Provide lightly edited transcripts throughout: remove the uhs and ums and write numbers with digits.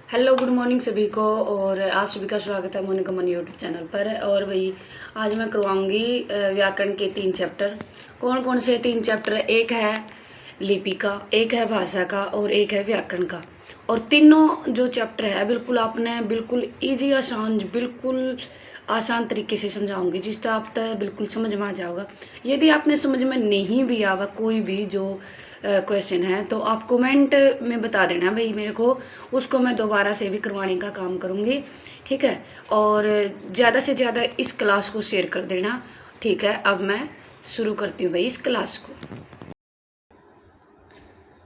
Hello good morning सभी को। और आप सभी का स्वागत है मोनिका मन यूट्यूब चैनल पर। और भाई आज मैं करवाऊंगी व्याकरण के 3 चैप्टर। कौन कौन से 3 चैप्टर? एक है लिपि का, एक है भाषा का और एक है व्याकरण का। और तीनों जो चैप्टर है बिल्कुल आपने बिल्कुल इजी बिल्कुल आसान तरीके से समझाऊंगी, जिस तरह आप तक बिल्कुल समझ में आ जाओगा। यदि आपने समझ में नहीं भी आवा कोई भी जो क्वेश्चन है तो आप कमेंट में बता देना भाई मेरे को, उसको मैं दोबारा से भी करवाने का काम करूँगी। ठीक है। और ज़्यादा से ज़्यादा इस क्लास को शेयर कर देना। ठीक है, अब मैं शुरू करती हूँ भाई इस क्लास को।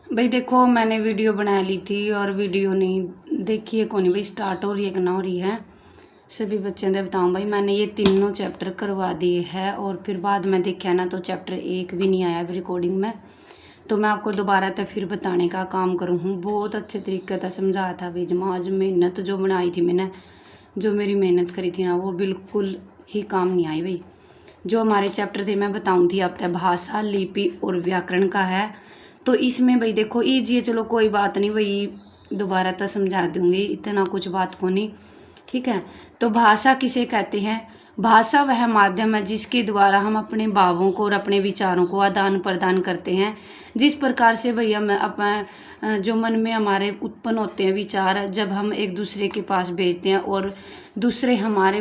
भाई देखो, मैंने वीडियो बना ली थी और वीडियो नहीं देखी है कौन भाई, स्टार्ट हो रही है कि ना हो रही है सभी बच्चों ने बताऊँ भाई। मैंने ये तीनों चैप्टर करवा दिए हैं और फिर बाद में देखा ना तो चैप्टर 1 भी नहीं आया रिकॉर्डिंग में, तो मैं आपको दोबारा तक फिर बताने का काम करूँ हूँ। बहुत अच्छे तरीके से समझाया था भाई। जमा आज मेहनत जो बनाई थी मैंने, जो मेरी मेहनत करी थी ना, वो बिल्कुल ही काम नहीं आई भाई। जो हमारे चैप्टर थे मैं बताऊँ थी अब तक, भाषा, लिपि और व्याकरण का है। तो इसमें भाई देखो ईजी है, चलो कोई बात नहीं भाई, दोबारा तक समझा दूंगी, इतना कुछ बात को नहीं। ठीक है। तो भाषा किसे कहते हैं? भाषा वह माध्यम है जिसके द्वारा हम अपने भावों को और अपने विचारों को आदान प्रदान करते हैं। जिस प्रकार से भैया मैं अपना जो मन में हमारे उत्पन्न होते हैं विचार, जब हम एक दूसरे के पास भेजते हैं और दूसरे हमारे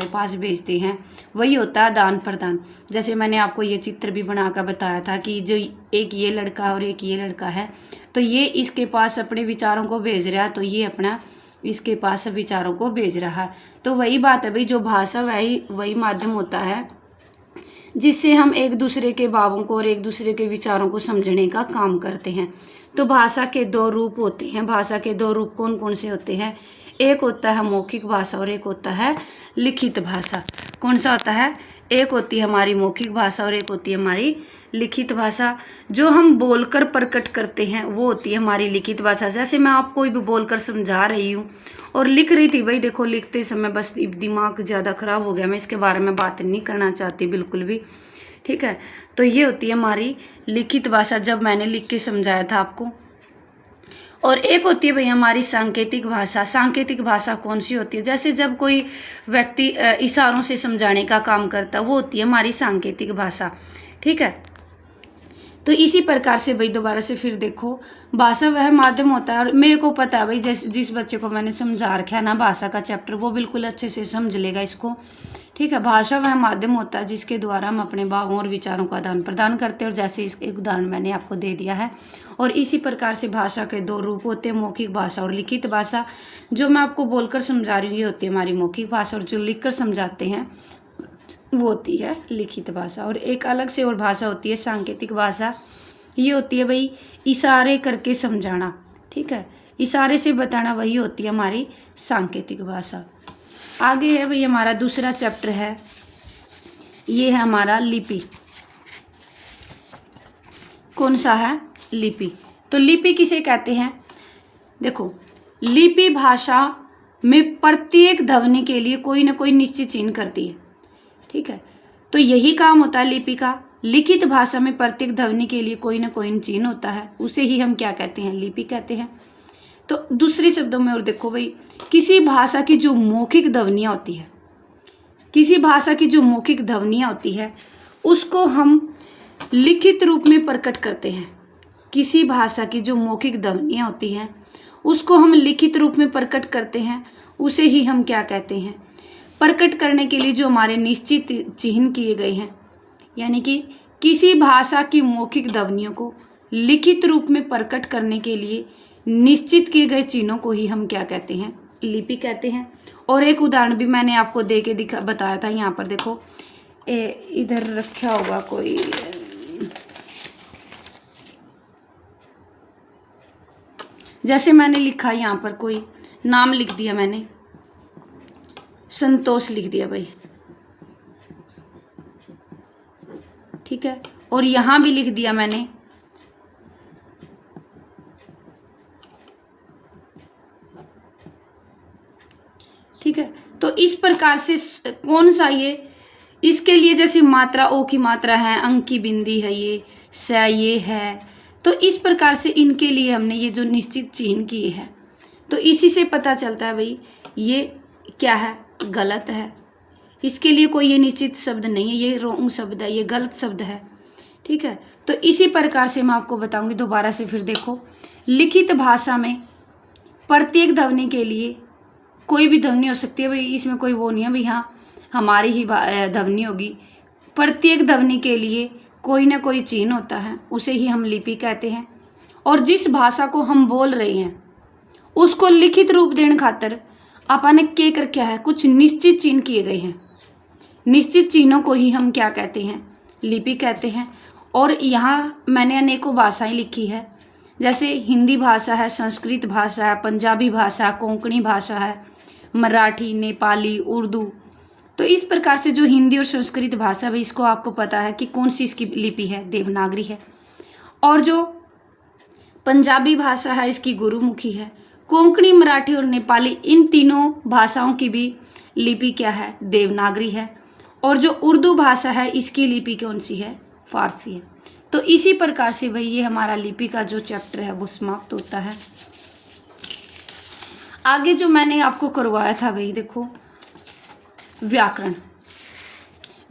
पास भेजते हैं, वही होता है आदान प्रदान। जैसे मैंने आपको ये चित्र भी बनाकर बताया था कि जो एक ये लड़का और एक ये लड़का है, तो ये इसके पास अपने विचारों को भेज रहा है, तो ये अपना इसके पास विचारों को भेज रहा है। तो वही बात है भाई, जो भाषा वही माध्यम होता है जिससे हम एक दूसरे के भावों को और एक दूसरे के विचारों को समझने का काम करते हैं। तो भाषा के 2 रूप होते हैं। भाषा के 2 रूप कौन कौन से होते हैं? एक होता है मौखिक भाषा और एक होता है लिखित भाषा। कौन सा होता है? एक होती है हमारी मौखिक भाषा और एक होती है हमारी लिखित भाषा। जो हम बोलकर प्रकट करते हैं वो होती है हमारी लिखित भाषा। जैसे मैं आपको भी बोलकर समझा रही हूँ और लिख रही थी भाई, देखो लिखते समय बस दिमाग ज़्यादा खराब हो गया, मैं इसके बारे में बात नहीं करना चाहती बिल्कुल भी। ठीक है। तो ये होती है हमारी लिखित भाषा, जब मैंने लिख के समझाया था आपको। और एक होती है भाई हमारी सांकेतिक भाषा। सांकेतिक भाषा कौन सी होती है? जैसे जब कोई व्यक्ति इशारों से समझाने का काम करता है, वो होती है हमारी सांकेतिक भाषा। ठीक है। तो इसी प्रकार से भाई दोबारा से फिर देखो, भाषा वह माध्यम होता है। और मेरे को पता है भाई, जिस बच्चे को मैंने समझा रखा है ना भाषा का चैप्टर, वो बिल्कुल अच्छे से समझ लेगा इसको। ठीक है। भाषा वह माध्यम होता है जिसके द्वारा हम अपने भावों और विचारों का आदान प्रदान करते हैं, और जैसे इस एक उदाहरण मैंने आपको दे दिया है। और इसी प्रकार से भाषा के 2 रूप होते हैं, मौखिक भाषा और लिखित भाषा। जो मैं आपको बोलकर समझा रही हूँ ये होती है हमारी मौखिक भाषा, और जो लिखकर समझाते हैं वो होती है लिखित भाषा। और एक अलग से और भाषा होती है सांकेतिक भाषा। ये होती है भाई इशारे करके समझाना। ठीक है। इशारे से बताना, वही होती है हमारी सांकेतिक भाषा। आगे है भाई हमारा दूसरा चैप्टर है, ये है हमारा लिपि। कौन सा है? लिपि। तो लिपि किसे कहते हैं? देखो, लिपि भाषा में प्रत्येक ध्वनि के लिए कोई ना कोई निश्चित चिन्ह करती है। ठीक है। तो यही काम होता है लिपि का। लिखित भाषा में प्रत्येक ध्वनि के लिए कोई ना कोई चिन्ह होता है, उसे ही हम क्या कहते हैं? लिपि कहते हैं। तो दूसरे शब्दों में और देखो भाई, किसी भाषा की जो मौखिक ध्वनियाँ होती है, किसी भाषा की जो मौखिक ध्वनियाँ होती है उसको हम लिखित रूप में प्रकट करते हैं। किसी भाषा की जो मौखिक ध्वनियाँ होती हैं उसको हम लिखित रूप में प्रकट करते हैं, उसे ही हम क्या कहते हैं? प्रकट करने के लिए जो हमारे निश्चित चिन्ह किए गए हैं, यानी कि किसी भाषा की मौखिक ध्वनियों को लिखित रूप में प्रकट करने के लिए निश्चित किए गए चिन्हों को ही हम क्या कहते हैं? लिपि कहते हैं। और एक उदाहरण भी मैंने आपको दे के बताया था। यहाँ पर देखो, इधर रखा होगा कोई, जैसे मैंने लिखा यहाँ पर कोई नाम लिख दिया, मैंने संतोष लिख दिया भाई। ठीक है। और यहाँ भी लिख दिया मैंने ठीक है। तो इस प्रकार से कौन सा इसके लिए जैसे मात्रा, ओ की मात्रा है, अंक की बिंदी है, ये है। तो इस प्रकार से इनके लिए हमने ये जो निश्चित चिन्ह किए हैं, तो इसी से पता चलता है भाई ये क्या है, गलत है। इसके लिए कोई ये निश्चित शब्द नहीं है, ये रॉन्ग शब्द है, ये गलत शब्द है। ठीक है, तो इसी प्रकार से मैं आपको बताऊंगी दोबारा से। फिर देखो, लिखित भाषा में प्रत्येक ध्वनि के लिए कोई भी ध्वनि हो सकती है भाई, इसमें कोई वो नहीं है भाई हाँ हमारी ही ध्वनि होगी। प्रत्येक ध्वनि के लिए कोई ना कोई चिन्ह होता है, उसे ही हम लिपि कहते हैं। और जिस भाषा को हम बोल रहे हैं उसको लिखित रूप देने खातिर अपन ने क्या कर क्या है, कुछ निश्चित चिन्ह किए गए हैं। निश्चित चिन्हों को ही हम क्या कहते हैं, लिपि कहते हैं। और यहाँ मैंने अनेकों भाषाएं लिखी है, जैसे हिंदी भाषा है, संस्कृत भाषा है, पंजाबी भाषा, कोंकणी भाषा है, मराठी, नेपाली, उर्दू। तो इस प्रकार से जो हिंदी और संस्कृत भाषा है इसको आपको पता है कि कौन सी इसकी लिपि है, देवनागरी है। और जो पंजाबी भाषा है इसकी गुरुमुखी है। कोंकणी, मराठी और नेपाली, इन तीनों भाषाओं की भी लिपि क्या है, देवनागरी है। और जो उर्दू भाषा है इसकी लिपि कौन सी है, फारसी है। तो इसी प्रकार से भाई ये हमारा लिपि का जो चैप्टर है वो समाप्त होता है। आगे जो मैंने आपको करवाया था भाई देखो, व्याकरण।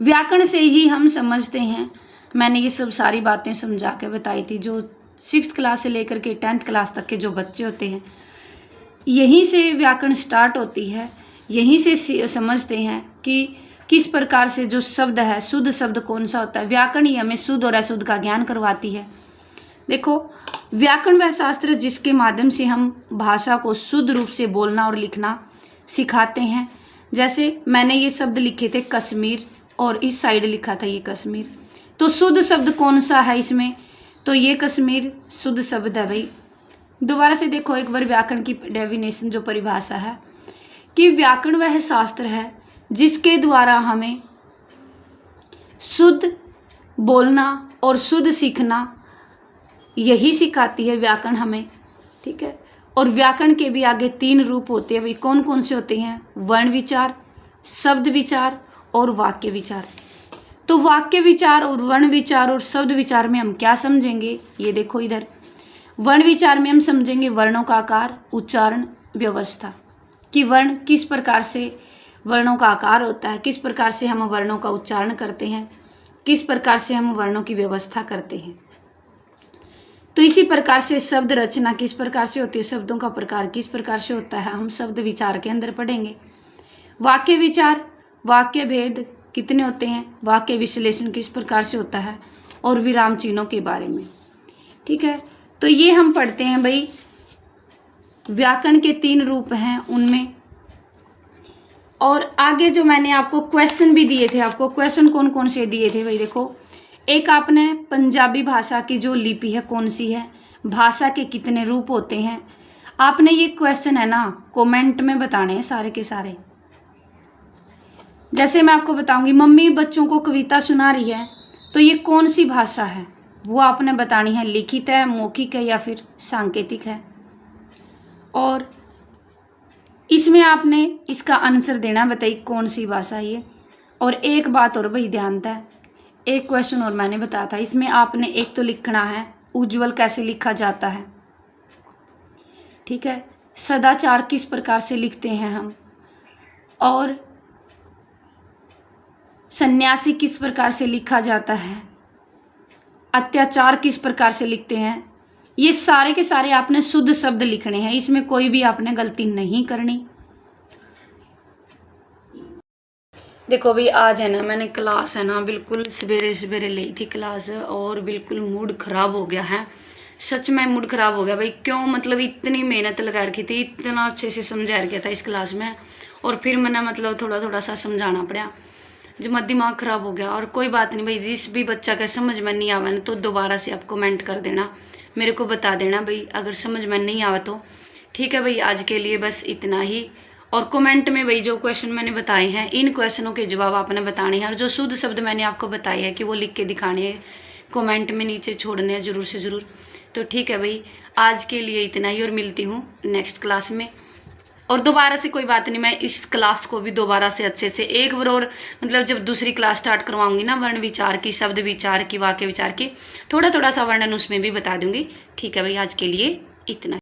व्याकरण से ही हम समझते हैं, मैंने ये सब सारी बातें समझा के बताई थी। जो 6th क्लास से लेकर के 10th क्लास तक के जो बच्चे होते हैं, यहीं से व्याकरण स्टार्ट होती है, यहीं से समझते हैं कि किस प्रकार से जो शब्द है, शुद्ध शब्द कौन सा होता है। व्याकरण ही हमें शुद्ध और अशुद्ध का ज्ञान करवाती है। देखो, व्याकरण वह शास्त्र है जिसके माध्यम से हम भाषा को शुद्ध रूप से बोलना और लिखना सिखाते हैं। जैसे मैंने ये शब्द लिखे थे कश्मीर, और इस साइड लिखा था ये कश्मीर। तो शुद्ध शब्द कौन सा है इसमें, तो ये कश्मीर शुद्ध शब्द है भाई। दोबारा से देखो एक बार व्याकरण की डेफिनेशन, जो परिभाषा है कि व्याकरण वह शास्त्र है जिसके द्वारा हमें शुद्ध बोलना और शुद्ध सीखना यही सिखाती है व्याकरण हमें। ठीक है, और व्याकरण के भी आगे 3 रूप होते हैं भाई। कौन कौन से होते हैं, वर्ण विचार, शब्द विचार और वाक्य विचार। तो वाक्य विचार और वर्ण विचार और शब्द विचार में हम क्या समझेंगे, ये देखो इधर। वर्ण विचार में हम समझेंगे वर्णों का आकार, उच्चारण, व्यवस्था, कि वर्ण किस प्रकार से वर्णों का आकार होता है, किस प्रकार से हम वर्णों का उच्चारण करते हैं, किस प्रकार से हम वर्णों की व्यवस्था करते हैं। तो इसी प्रकार से शब्द रचना किस प्रकार से होती है, शब्दों का प्रकार किस प्रकार से होता है, हम शब्द विचार के अंदर पढ़ेंगे। वाक्य विचार, वाक्य भेद कितने होते हैं, वाक्य विश्लेषण किस प्रकार से होता है, और विराम चिन्हों के बारे में। ठीक है, तो ये हम पढ़ते हैं भाई। व्याकरण के 3 रूप हैं उनमें। और आगे जो मैंने आपको क्वेश्चन भी दिए थे, आपको क्वेश्चन कौन कौन से दिए थे भाई देखो। एक आपने पंजाबी भाषा की जो लिपि है कौन सी है, भाषा के कितने रूप होते हैं, आपने ये क्वेश्चन है ना कमेंट में बताने हैं सारे के सारे। जैसे मैं आपको बताऊंगी, मम्मी बच्चों को कविता सुना रही है, तो ये कौन सी भाषा है, वो आपने बतानी है, लिखित है, मौखिक है या फिर सांकेतिक है। और इसमें आपने इसका आंसर देना, बताइए कौन सी भाषा है ये। और एक बात और भाई ध्यान था, एक क्वेश्चन और मैंने बताया था, इसमें आपने एक तो लिखना है उज्ज्वल कैसे लिखा जाता है। ठीक है, सदाचार किस प्रकार से लिखते हैं हम, और सन्यासी किस प्रकार से लिखा जाता है, अत्याचार किस प्रकार से लिखते हैं। ये सारे के सारे आपने शुद्ध शब्द लिखने हैं, इसमें कोई भी आपने गलती नहीं करनी। देखो भाई आज है ना मैंने क्लास है ना बिल्कुल सवेरे सवेरे ली थी क्लास, और बिल्कुल मूड ख़राब हो गया है। सच में मूड ख़राब हो गया भाई। क्यों, मतलब इतनी मेहनत लगा रखी थी, इतना अच्छे से समझा रखा था इस क्लास में, और फिर मैंने मतलब थोड़ा थोड़ा सा समझाना पड़ा, जो मेरा दिमाग ख़राब हो गया। और कोई बात नहीं भाई, जिस भी बच्चा का समझ में नहीं आवा ना तो दोबारा से आप कमेंट कर देना, मेरे को बता देना भाई अगर समझ में नहीं आवा तो। ठीक है भाई, आज के लिए बस इतना ही। और कमेंट में भाई जो क्वेश्चन मैंने बताए हैं, इन क्वेश्चनों के जवाब आपने बताने हैं, और जो शुद्ध शब्द मैंने आपको बताए हैं कि वो लिख के दिखाने हैं, कमेंट में नीचे छोड़ने हैं ज़रूर से ज़रूर। तो ठीक है भाई, आज के लिए इतना ही, और मिलती हूँ नेक्स्ट क्लास में। और दोबारा से कोई बात नहीं, मैं इस क्लास को भी दोबारा से अच्छे से एक बार और, मतलब जब दूसरी क्लास स्टार्ट करवाऊंगी ना, वर्ण विचार की, शब्द विचार की, वाक्य विचार की, थोड़ा थोड़ा सा वर्णन उसमें भी बता दूंगी। ठीक है भाई, आज के लिए इतना।